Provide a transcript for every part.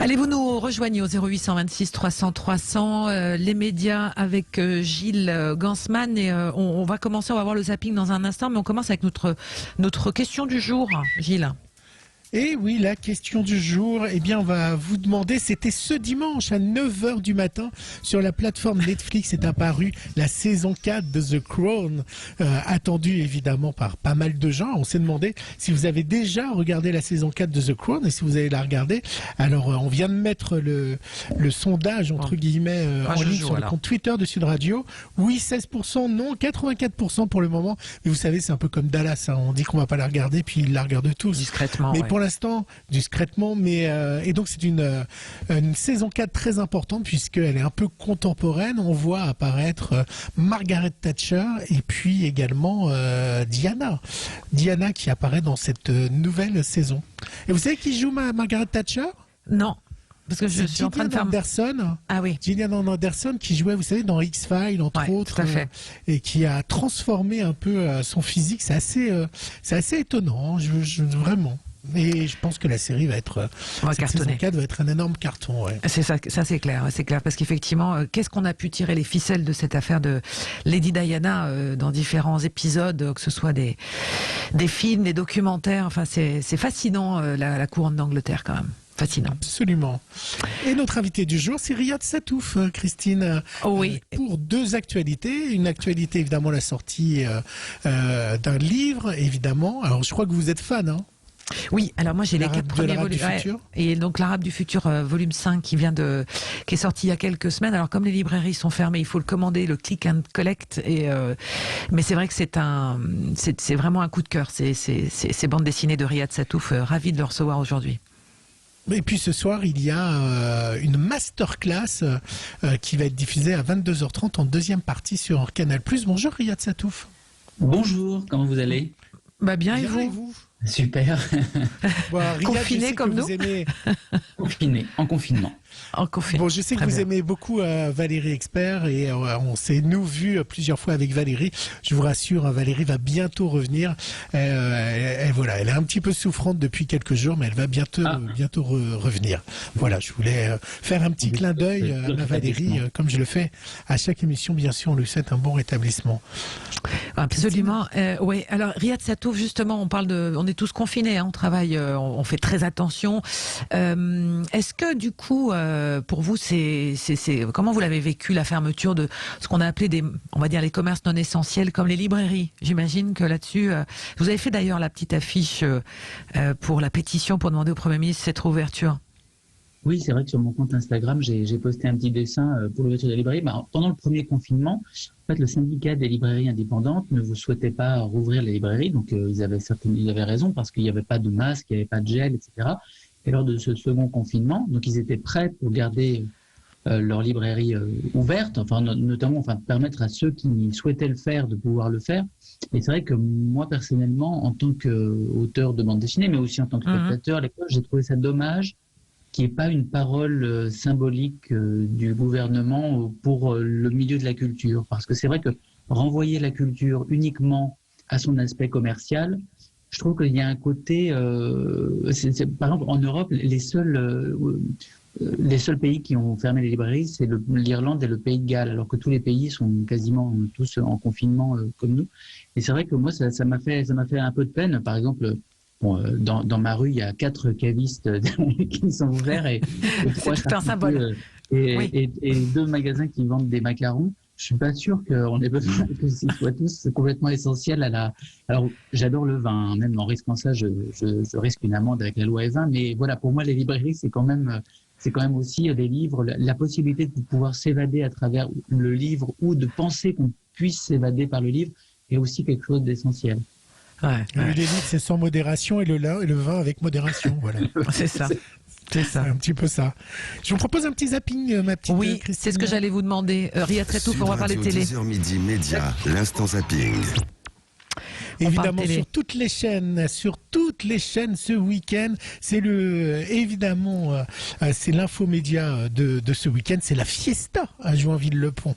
Allez, vous nous rejoignez au 0826 300 300, les médias avec Gilles Gansman et on va commencer, on va voir le zapping dans un instant, mais on commence avec notre question du jour, Gilles. Et oui, la question du jour, eh bien, on va vous demander, c'était ce dimanche à 9 h du matin, sur la plateforme Netflix est apparue la saison 4 de The Crown, attendue évidemment par pas mal de gens. On s'est demandé si vous avez déjà regardé la saison 4 de The Crown et si vous allez la regarder. Alors, on vient de mettre le sondage, entre guillemets, en ligne sur le compte Twitter de Sud Radio. Oui, 16%, non, 84% pour le moment. Mais vous savez, c'est un peu comme Dallas, hein. On dit qu'on va pas la regarder, puis ils la regardent tous. Discrètement, mais pour l'instant, discrètement, mais et donc c'est une saison 4 très importante puisqu'elle est un peu contemporaine. On voit apparaître Margaret Thatcher et puis également Diana qui apparaît dans cette nouvelle saison. Et vous savez qui joue Margaret Thatcher? Non. Parce que je suis en train de faire Anderson. Ah oui. Gillian Anderson qui jouait, vous savez, dans X-Files entre autres, tout à fait. Et qui a transformé un peu son physique. C'est assez étonnant, vraiment. Et je pense que la série va être, cette saison 4 va être un énorme carton. Ouais. C'est ça c'est clair, parce qu'effectivement, qu'est-ce qu'on a pu tirer les ficelles de cette affaire de Lady Diana dans différents épisodes, que ce soit des films, des documentaires. Enfin, c'est fascinant la couronne d'Angleterre quand même. Fascinant. Absolument. Et notre invité du jour, c'est Riyad Sattouf, Christine. Oui. Pour deux actualités. Une actualité, évidemment, la sortie d'un livre, évidemment. Alors, je crois que vous êtes fan, hein? Oui, alors moi j'ai les 4 premiers volumes. Et donc l'Arabe du futur, volume 5 qui est sorti il y a quelques semaines. Alors comme les librairies sont fermées, il faut le commander, le click and collect. Mais c'est vrai que c'est vraiment un coup de cœur. Ces bandes dessinées de Riyad Sattouf, ravi de le recevoir aujourd'hui. Et puis ce soir, il y a une masterclass qui va être diffusée à 22h30 en deuxième partie sur Canal+. Bonjour Riyad Sattouf. Bonjour, comment vous allez? Bien et vous? Super. Bon, Riyad, confiné comme nous. Confiné, en confinement. Bon, je sais que vous aimez beaucoup Valérie Expert et on s'est vu plusieurs fois avec Valérie. Je vous rassure, Valérie va bientôt revenir. Voilà, elle est un petit peu souffrante depuis quelques jours, mais elle va bientôt revenir. Voilà, je voulais faire un petit clin d'œil à Valérie, comme je le fais à chaque émission. Bien sûr, on lui souhaite un bon rétablissement. Absolument. Oui. Alors Riyad Sattouf, justement, on est tous confinés, hein, on travaille, on fait très attention. Est-ce que du coup, pour vous, comment vous l'avez vécu, la fermeture de ce qu'on a appelé on va dire les commerces non essentiels comme les librairies? J'imagine que là-dessus, vous avez fait d'ailleurs la petite affiche pour la pétition pour demander au Premier ministre cette réouverture. Oui, c'est vrai que sur mon compte Instagram, j'ai posté un petit dessin pour l'ouverture des librairies. Pendant le premier confinement, en fait, le syndicat des librairies indépendantes ne vous souhaitait pas rouvrir les librairies, donc ils avaient raison parce qu'il n'y avait pas de masque, il n'y avait pas de gel, etc. Et lors de ce second confinement, donc ils étaient prêts pour garder leur librairie ouverte, notamment permettre à ceux qui souhaitaient le faire de pouvoir le faire. Et c'est vrai que moi personnellement, en tant qu'auteur de bande dessinée, mais aussi en tant que spectateur, j'ai trouvé ça dommage qu'il n'y ait pas une parole symbolique du gouvernement pour le milieu de la culture. Parce que c'est vrai que renvoyer la culture uniquement à son aspect commercial, je trouve qu'il y a un côté... par exemple, en Europe, les seuls pays qui ont fermé les librairies, c'est l'Irlande et le Pays de Galles, alors que tous les pays sont quasiment tous en confinement comme nous. Et c'est vrai que moi, ça m'a fait un peu de peine. Par exemple... Bon, dans ma rue, il y a 4 cavistes qui sont ouverts et 3 et 2 magasins qui vendent des macarons. Je suis pas sûr qu'on ait besoin que ce soit tous complètement essentiels Alors, j'adore le vin, hein. Même en risquant ça, je risque une amende avec la loi E20. Mais voilà, pour moi, les librairies, c'est quand même aussi des livres, la possibilité de pouvoir s'évader à travers le livre ou de penser qu'on puisse s'évader par le livre est aussi quelque chose d'essentiel. Les livres, c'est sans modération et le vin avec modération. Voilà. C'est ça. C'est ça. Un petit peu ça. Je vous propose un petit zapping, ma petite Oui, Christine. c'est ce que j'allais vous demander. Riyad Sattouf, on va parler de télé. 10h midi, média, l'instant zapping. Évidemment, sur toutes les chaînes ce week-end, c'est c'est l'infomédia de ce week-end, c'est la Fiesta à Joinville-le-Pont.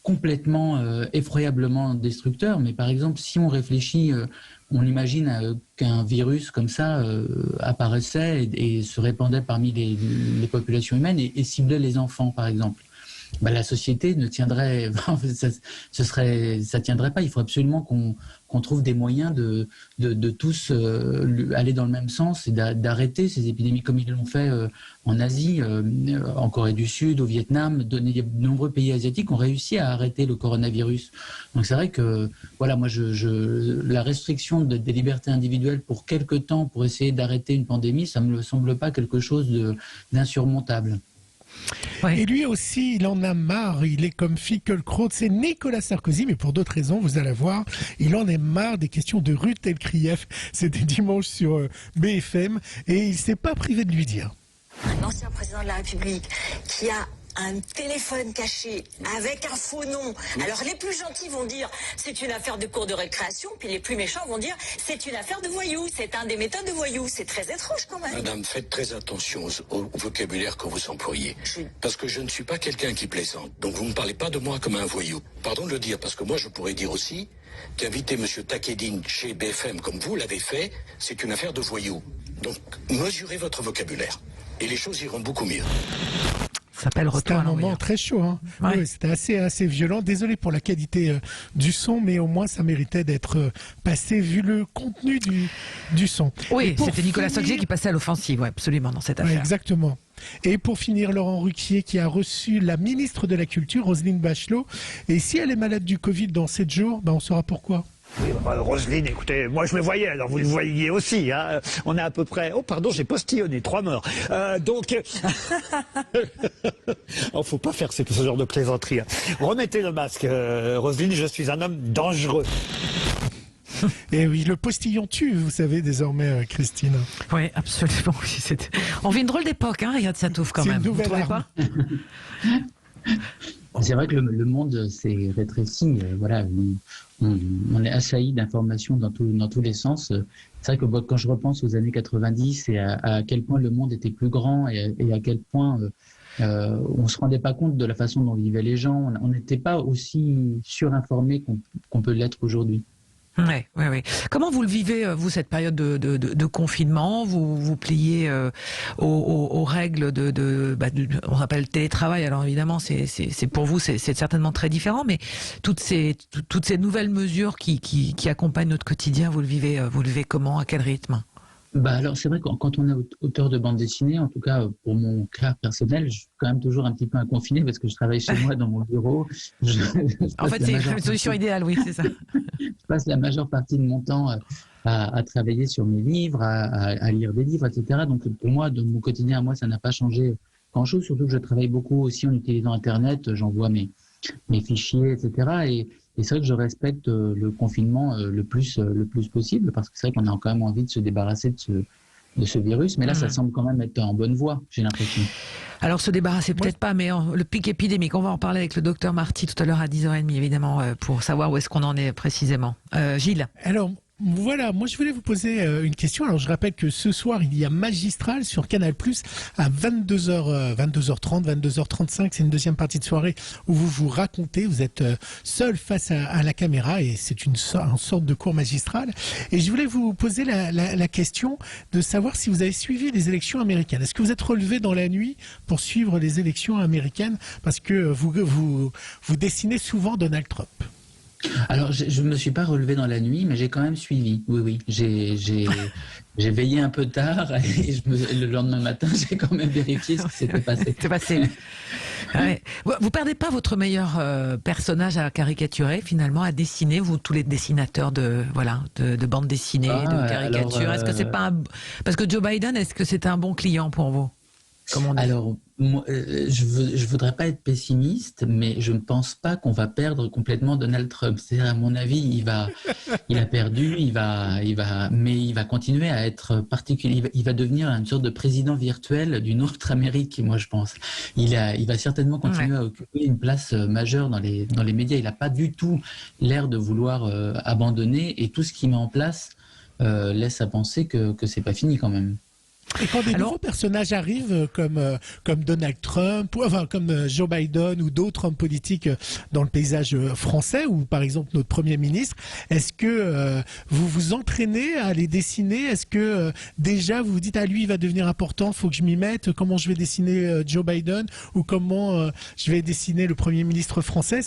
complètement effroyablement destructeur, mais par exemple, si on réfléchit, on imagine qu'un virus comme ça apparaissait et se répandait parmi les populations humaines et ciblait les enfants, par exemple. Bah, la société ne tiendrait, ça tiendrait pas. Il faut absolument qu'on trouve des moyens de tous aller dans le même sens et d'arrêter ces épidémies comme ils l'ont fait en Asie, en Corée du Sud, au Vietnam. De nombreux pays asiatiques ont réussi à arrêter le coronavirus. Donc c'est vrai que voilà, moi la restriction des libertés individuelles pour quelque temps pour essayer d'arrêter une pandémie, ça me semble pas quelque chose d'insurmontable. Ouais. Et lui aussi, il en a marre, il est comme Finkielkraut, c'est Nicolas Sarkozy, mais pour d'autres raisons, vous allez voir, il en est marre des questions de Ruth Elkrief, c'était dimanche sur BFM, et il s'est pas privé de lui dire. Un ancien président de la République qui a un téléphone caché avec un faux nom. Alors les plus gentils vont dire c'est une affaire de cours de récréation, puis les plus méchants vont dire c'est une affaire de voyous, c'est un des méthodes de voyous. C'est très étrange quand même. Madame, faites très attention au vocabulaire que vous employez. Parce que je ne suis pas quelqu'un qui plaisante. Donc vous ne me parlez pas de moi comme un voyou. Pardon de le dire, parce que moi je pourrais dire aussi qu'inviter monsieur Takedine chez BFM comme vous l'avez fait, c'est une affaire de voyous. Donc mesurez votre vocabulaire. Et les choses iront beaucoup mieux. C'était un moment très chaud. Hein. Ouais. Oui, c'était assez violent. Désolé pour la qualité du son, mais au moins ça méritait d'être passé vu le contenu du son. Oui, c'était Nicolas Sarkozy qui passait à l'offensive, ouais, absolument, dans cette affaire. Ouais, exactement. Et pour finir, Laurent Ruquier qui a reçu la ministre de la Culture, Roselyne Bachelot. Et si elle est malade du Covid dans 7 jours, on saura pourquoi. Oui, Roselyne, écoutez, moi je le voyais, alors vous le voyez aussi, hein. On est à peu près... Oh pardon, j'ai postillonné, 3 morts. Donc... Oh, faut pas faire ce genre de plaisanterie. Hein. Remettez le masque, Roselyne, je suis un homme dangereux. Et oui, le postillon tue, vous savez, désormais, Christine. Oui, absolument. On vit une drôle d'époque, hein, Riyad Satouf, quand même. C'est une nouvelle arme. C'est vrai que le monde s'est rétréci. Voilà, on est assailli d'informations dans tous les sens. C'est vrai que quand je repense aux années 90 et à quel point le monde était plus grand et à quel point on se rendait pas compte de la façon dont vivaient les gens, on n'était pas aussi surinformé qu'on peut l'être aujourd'hui. Oui. Comment vous le vivez, vous, cette période de confinement? Vous pliez aux règles on appelle télétravail. Alors évidemment, c'est pour vous, c'est certainement très différent, mais toutes ces nouvelles mesures qui accompagnent notre quotidien, vous le vivez comment? À quel rythme? Alors c'est vrai que quand on est auteur de bande dessinée, en tout cas pour mon cas personnel, je suis quand même toujours un petit peu inconfiné parce que je travaille chez moi dans mon bureau. En fait, c'est une solution idéale, oui, c'est ça. Je passe la majeure partie de mon temps à travailler sur mes livres, à lire des livres, etc. Donc pour moi, de mon quotidien à moi, ça n'a pas changé grand-chose, surtout que je travaille beaucoup aussi en utilisant Internet, j'envoie mes fichiers, etc. Et c'est vrai que je respecte le confinement le plus possible, parce que c'est vrai qu'on a quand même envie de se débarrasser de ce virus, mais là ça semble quand même être en bonne voie, j'ai l'impression. Alors se débarrasser peut-être pas, mais le pic épidémique, on va en parler avec le docteur Marty tout à l'heure à 10h30 évidemment, pour savoir où est-ce qu'on en est précisément. Gilles. Alors voilà, moi je voulais vous poser une question. Alors je rappelle que ce soir il y a Magistral sur Canal+ à 22h30, 22h35. C'est une deuxième partie de soirée où vous racontez, vous êtes seul face à la caméra et c'est une sorte de cours magistral. Et je voulais vous poser la question de savoir si vous avez suivi les élections américaines. Est-ce que vous êtes relevé dans la nuit pour suivre les élections américaines parce que vous dessinez souvent Donald Trump? Alors, je me suis pas relevé dans la nuit, mais j'ai quand même suivi. Oui. J'ai veillé un peu tard et le lendemain matin, j'ai quand même vérifié ce qui s'était passé. C'est passé. Ouais. Vous perdez pas votre meilleur personnage à caricaturer, finalement, à dessiner, vous, tous les dessinateurs de bande dessinée, de caricature. Est-ce que c'est pas parce que Joe Biden, est-ce que c'est un bon client pour vous? Alors, moi, je voudrais pas être pessimiste, mais je ne pense pas qu'on va perdre complètement Donald Trump. C'est à mon avis, il a perdu, mais il va continuer à être particulier. Il va devenir une sorte de président virtuel d'une autre Amérique, moi je pense. Il va certainement continuer à occuper une place majeure dans les médias. Il n'a pas du tout l'air de vouloir abandonner, et tout ce qu'il met en place laisse à penser que c'est pas fini quand même. Et quand des nouveaux personnages arrivent, comme Donald Trump, enfin comme Joe Biden ou d'autres hommes politiques dans le paysage français, ou par exemple notre Premier ministre, est-ce que vous vous entraînez à les dessiner? Est-ce que déjà vous vous dites, ah lui il va devenir important, faut que je m'y mette, comment je vais dessiner Joe Biden, ou comment je vais dessiner le Premier ministre français?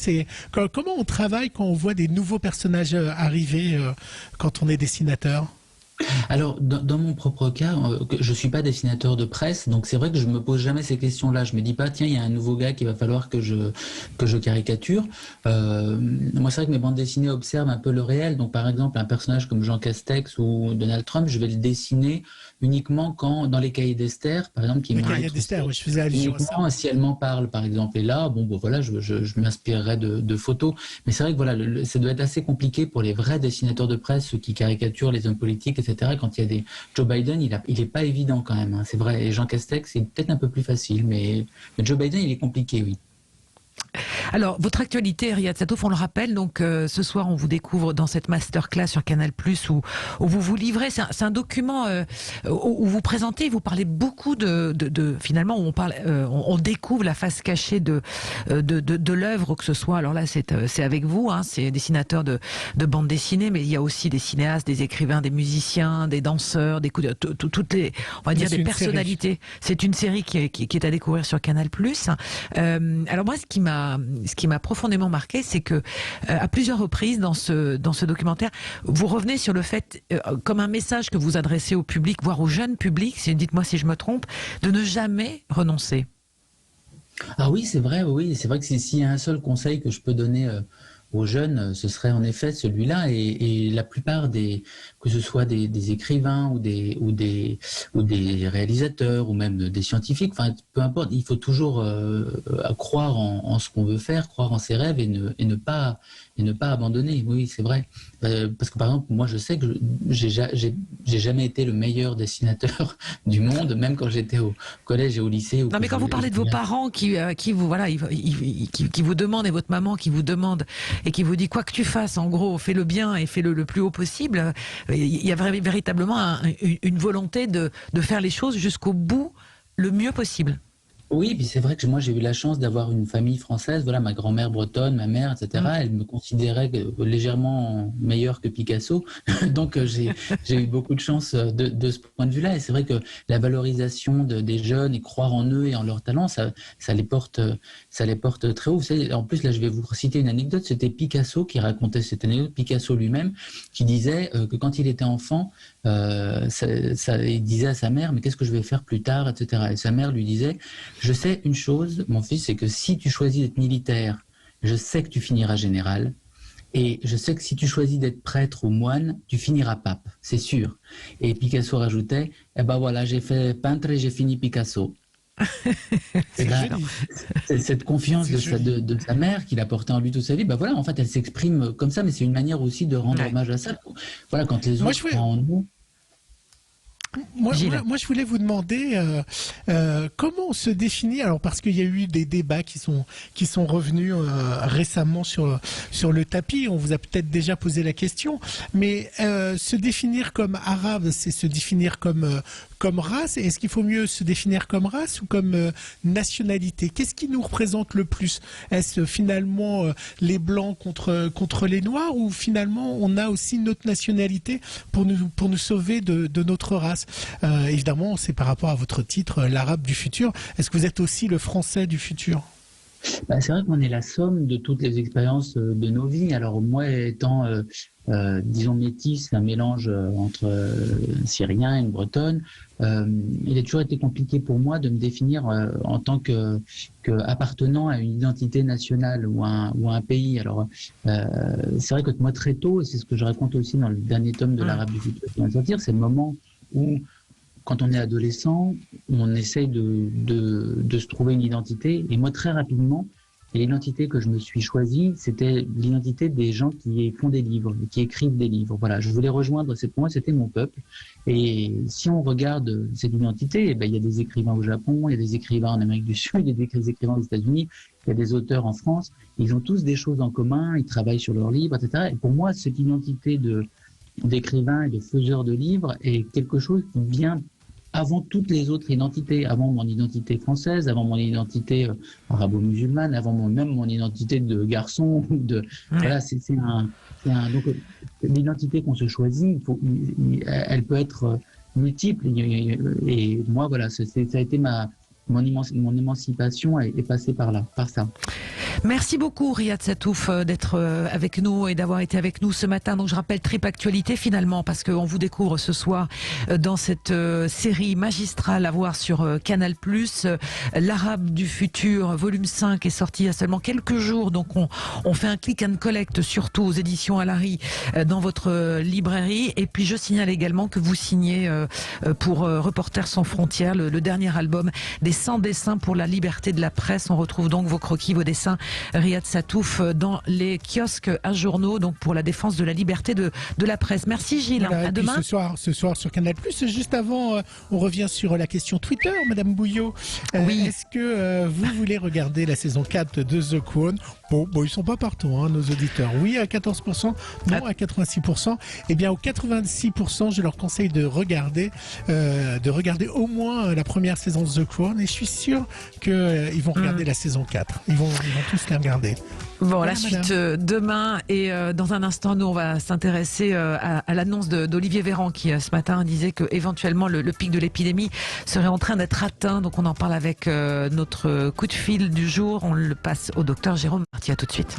Comment on travaille quand on voit des nouveaux personnages arriver quand on est dessinateur? Alors, dans mon propre cas, je suis pas dessinateur de presse, donc c'est vrai que je me pose jamais ces questions-là. Je me dis pas, tiens, il y a un nouveau gars qu'il va falloir que je caricature. Moi, c'est vrai que mes bandes dessinées observent un peu le réel. Donc, par exemple, un personnage comme Jean Castex ou Donald Trump, je vais le dessiner uniquement quand, dans les cahiers d'Esther, par exemple, qui m'ont cahiers d'Esther, oui, je faisais allusion à ça. Si elle m'en parle, par exemple. Et là, bon, voilà, je m'inspirerai de photos. Mais c'est vrai que voilà, ça doit être assez compliqué pour les vrais dessinateurs de presse, ceux qui caricaturent les hommes politiques, etc. Quand il y a des Joe Biden, il est pas évident quand même, hein, c'est vrai. Et Jean Castex, c'est peut-être un peu plus facile, mais Joe Biden, il est compliqué, oui. Alors, votre actualité, Riyad Sattouf, on le rappelle, donc ce soir, on vous découvre dans cette masterclass sur Canal+, où vous vous livrez. C'est un document où vous présentez, vous parlez beaucoup finalement, où on découvre la face cachée de l'œuvre, que ce soit. Alors là, c'est avec vous, hein, c'est dessinateur de bande dessinée, mais il y a aussi des cinéastes, des écrivains, des musiciens, des danseurs, toutes les, on va dire, des personnalités. C'est une série qui est à découvrir sur Canal+. Alors moi, ce qui m'a profondément marqué, c'est que à plusieurs reprises dans ce documentaire, vous revenez sur le fait, comme un message que vous adressez au public, voire au jeune public, dites-moi si je me trompe, de ne jamais renoncer. Ah oui, c'est vrai que s'il y a un seul conseil que je peux donner aux jeunes, ce serait en effet celui-là, et la plupart que ce soit des écrivains ou des réalisateurs ou même des scientifiques, enfin peu importe, il faut toujours croire en ce qu'on veut faire, croire en ses rêves et ne pas abandonner. Oui, c'est vrai. Parce que par exemple, moi je sais que j'ai jamais été le meilleur dessinateur du monde, même quand j'étais au collège et au lycée. Non, mais quand vous parlez de vos parents qui vous demandent, et votre maman qui vous demande et qui vous dit quoi que tu fasses, en gros, fais le bien et fais le plus haut possible, il y a véritablement une volonté de faire les choses jusqu'au bout, le mieux possible. Oui, puis c'est vrai que moi j'ai eu la chance d'avoir une famille française, voilà, ma grand-mère bretonne, ma mère, etc. Elle me considérait légèrement meilleure que Picasso, donc j'ai eu beaucoup de chance de ce point de vue-là. Et c'est vrai que la valorisation des jeunes et croire en eux et en leurs talents, ça les porte très haut. Vous savez, en plus là, je vais vous citer une anecdote. C'était Picasso qui racontait cette anecdote, Picasso lui-même, qui disait que quand il était enfant, il disait à sa mère, mais qu'est-ce que je vais faire plus tard, etc. Et sa mère lui disait, je sais une chose, mon fils, c'est que si tu choisis d'être militaire, je sais que tu finiras général. Et je sais que si tu choisis d'être prêtre ou moine, tu finiras pape, c'est sûr. Et Picasso rajoutait, eh ben voilà, j'ai fait peintre et j'ai fini Picasso. C'est cette confiance de sa mère qu'il a portée en lui toute sa vie. Ben voilà, en fait, elle s'exprime comme ça, mais c'est une manière aussi de rendre hommage à ça. Voilà, quand les autres croient en nous. Moi, je voulais vous demander comment on se définit. Alors, parce qu'il y a eu des débats qui sont revenus récemment sur le tapis. On vous a peut-être déjà posé la question, mais se définir comme arabe, c'est se définir comme race. Est-ce qu'il faut mieux se définir comme race ou comme nationalité? Qu'est-ce qui nous représente le plus? Est-ce finalement les blancs contre les noirs, ou finalement on a aussi notre nationalité pour nous sauver de notre race? Évidemment, c'est par rapport à votre titre, l'arabe du futur. Est-ce que vous êtes aussi le français du futur? C'est vrai qu'on est la somme de toutes les expériences de nos vies. Alors moi, étant, disons, métis, un mélange entre un Syrien et une Bretonne, il a toujours été compliqué pour moi de me définir en tant que appartenant à une identité nationale ou à un pays. Alors c'est vrai que moi, très tôt, et c'est ce que je raconte aussi dans le dernier tome de l'arabe du futur qui vient de sortir, c'est le moment où, quand on est adolescent, on essaye de se trouver une identité. Et moi, très rapidement, l'identité que je me suis choisie, c'était l'identité des gens qui font des livres, qui écrivent des livres. Voilà, je voulais rejoindre, pour moi, c'était mon peuple. Et si on regarde cette identité, eh ben, il y a des écrivains au Japon, il y a des écrivains en Amérique du Sud, il y a des écrivains aux États-Unis, il y a des auteurs en France. Ils ont tous des choses en commun, ils travaillent sur leurs livres, etc. Et pour moi, cette identité d'écrivain et de faiseur de livres est quelque chose qui vient avant toutes les autres identités, avant mon identité française, avant mon identité arabo-musulmane, avant même mon identité de garçon. Voilà, donc l'identité qu'on se choisit, elle peut être multiple. Et moi, voilà, ça a été mon émancipation est passée par ça. Merci beaucoup Riyad Sattouf d'être avec nous et d'avoir été avec nous ce matin. Donc je rappelle Trip Actualité finalement parce qu'on vous découvre ce soir dans cette série magistrale à voir sur Canal+. L'Arabe du futur, volume 5 est sorti il y a seulement quelques jours. Donc on fait un click and collect surtout aux éditions Alary dans votre librairie. Et puis je signale également que vous signez pour Reporters sans frontières le dernier album des 100 dessins pour la liberté de la presse. On retrouve donc vos croquis, vos dessins, Riyad Sattouf, dans les kiosques à journaux, donc pour la défense de la liberté de la presse. Merci Gilles, voilà, à demain. Ce soir sur Canal+. Juste avant, on revient sur la question Twitter, Madame Bouillot. Oui. Est-ce que vous voulez regarder la saison 4 de The Crown? Bon, ils sont pas partout, nos auditeurs. Oui à 14%, non à 86%. Eh bien, aux 86%, je leur conseille de regarder au moins la première saison de The Crown. Et je suis sûr qu'ils vont regarder la saison 4. Ils vont tous la regarder. Bon, voilà, la suite demain et dans un instant, nous on va s'intéresser à l'annonce d'Olivier Véran qui ce matin disait que éventuellement le pic de l'épidémie serait en train d'être atteint. Donc on en parle avec notre coup de fil du jour. On le passe au docteur Jérôme Marty. À tout de suite.